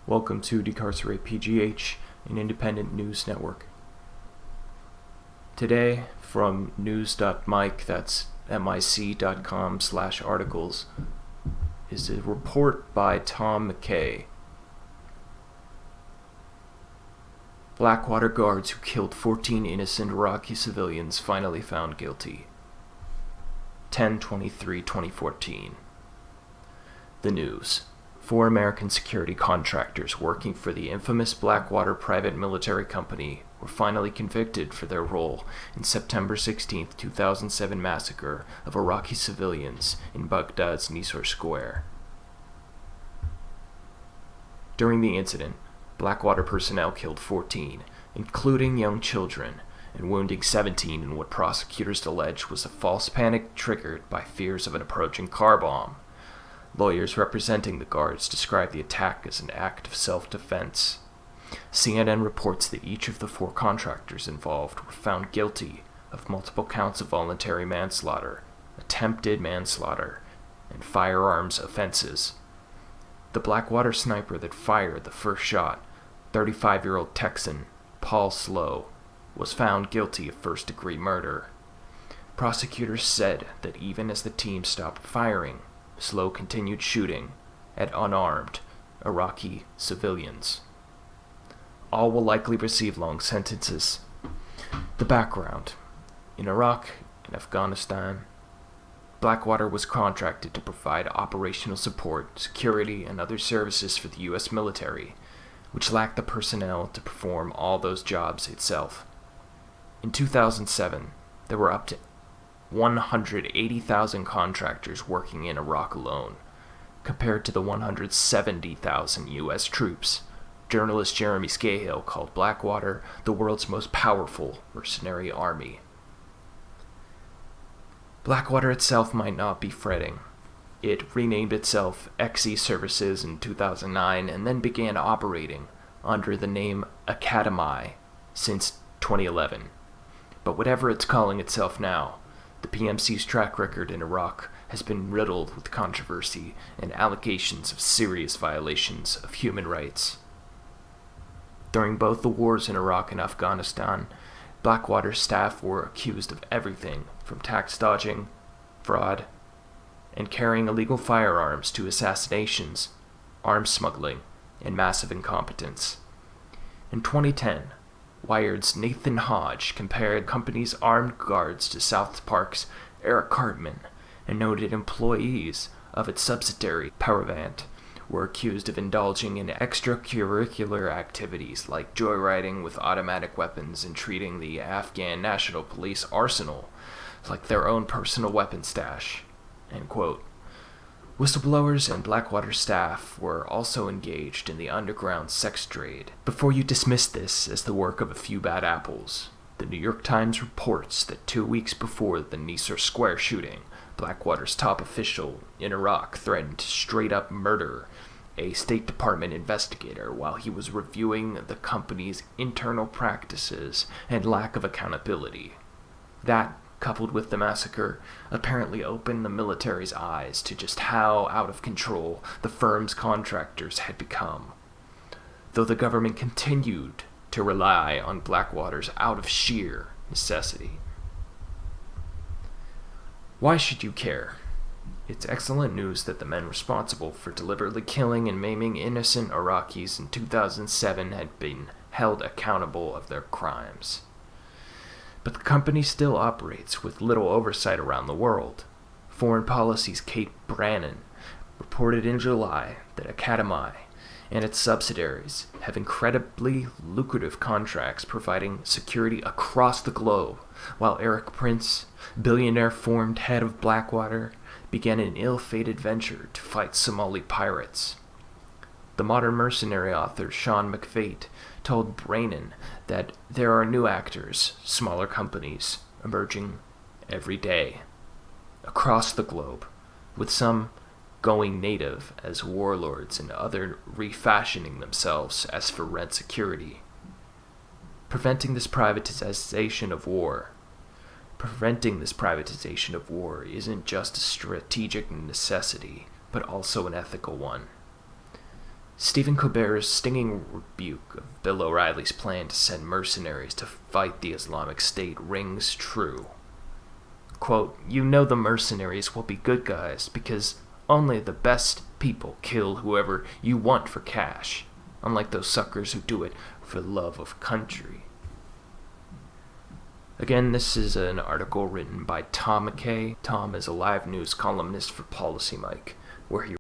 Welcome to Decarcerate PGH, an independent news network. Today, from news.mic, that's mic.com/articles, is a report by Tom McKay. Blackwater guards who killed 14 innocent Iraqi civilians finally found guilty. 10/23/2014. The news. 4 American security contractors working for the infamous Blackwater private military company were finally convicted for their role in September 16, 2007 massacre of Iraqi civilians in Baghdad's Nisour Square. During the incident, Blackwater personnel killed 14, including young children, and wounding 17 in what prosecutors allege was a false panic triggered by fears of an approaching car bomb. Lawyers representing the guards described the attack as an act of self-defense. CNN reports that each of the 4 contractors involved were found guilty of multiple counts of voluntary manslaughter, attempted manslaughter, and firearms offenses. The Blackwater sniper that fired the first shot, 35-year-old Texan Paul Slow, was found guilty of first-degree murder. Prosecutors said that even as the team stopped firing, Slow continued shooting at unarmed Iraqi civilians. All will likely receive long sentences. The background. In Iraq and Afghanistan, Blackwater was contracted to provide operational support, security, and other services for the U.S. military, which lacked the personnel to perform all those jobs itself. In 2007, there were up to 180,000 contractors working in Iraq alone, compared to the 170,000 U.S. troops. Journalist Jeremy Scahill called Blackwater the world's most powerful mercenary army. Blackwater itself might not be fretting. It renamed itself XE Services in 2009 and then began operating under the name Academy since 2011. But whatever it's calling itself now, the PMC's track record in Iraq has been riddled with controversy and allegations of serious violations of human rights. During both the wars in Iraq and Afghanistan, Blackwater staff were accused of everything from tax dodging, fraud, and carrying illegal firearms to assassinations, arms smuggling, and massive incompetence. In 2010, Wired's Nathan Hodge compared company's armed guards to South Park's Eric Cartman and noted employees of its subsidiary, Powervant, were accused of indulging in extracurricular activities like joyriding with automatic weapons and treating the Afghan National Police arsenal like their own personal weapon stash. End quote. Whistleblowers and Blackwater staff were also engaged in the underground sex trade. Before you dismiss this as the work of a few bad apples, the New York Times reports that 2 weeks before the Nisour Square shooting, Blackwater's top official in Iraq threatened to straight-up murder a State Department investigator while he was reviewing the company's internal practices and lack of accountability. That, coupled with the massacre, apparently opened the military's eyes to just how out of control the firm's contractors had become. Though the government continued to rely on Blackwater's out of sheer necessity. Why should you care? It's excellent news that the men responsible for deliberately killing and maiming innocent Iraqis in 2007 had been held accountable of their crimes. But the company still operates with little oversight around the world. Foreign Policy's Kate Brannon reported in July that Academy and its subsidiaries have incredibly lucrative contracts providing security across the globe, while Eric Prince, billionaire formed head of Blackwater, began an ill-fated venture to fight Somali pirates. The modern mercenary author Sean McFate told Brannon that there are new actors, smaller companies, emerging every day across the globe, with some going native as warlords and others refashioning themselves as for rent security. Preventing this privatization of war isn't just a strategic necessity, but also an ethical one. Stephen Colbert's stinging rebuke of Bill O'Reilly's plan to send mercenaries to fight the Islamic State rings true. Quote, "You know the mercenaries will be good guys because only the best people kill whoever you want for cash, unlike those suckers who do it for love of country." Again, this is an article written by Tom McKay. Tom is a live news columnist for Policy Mike, where he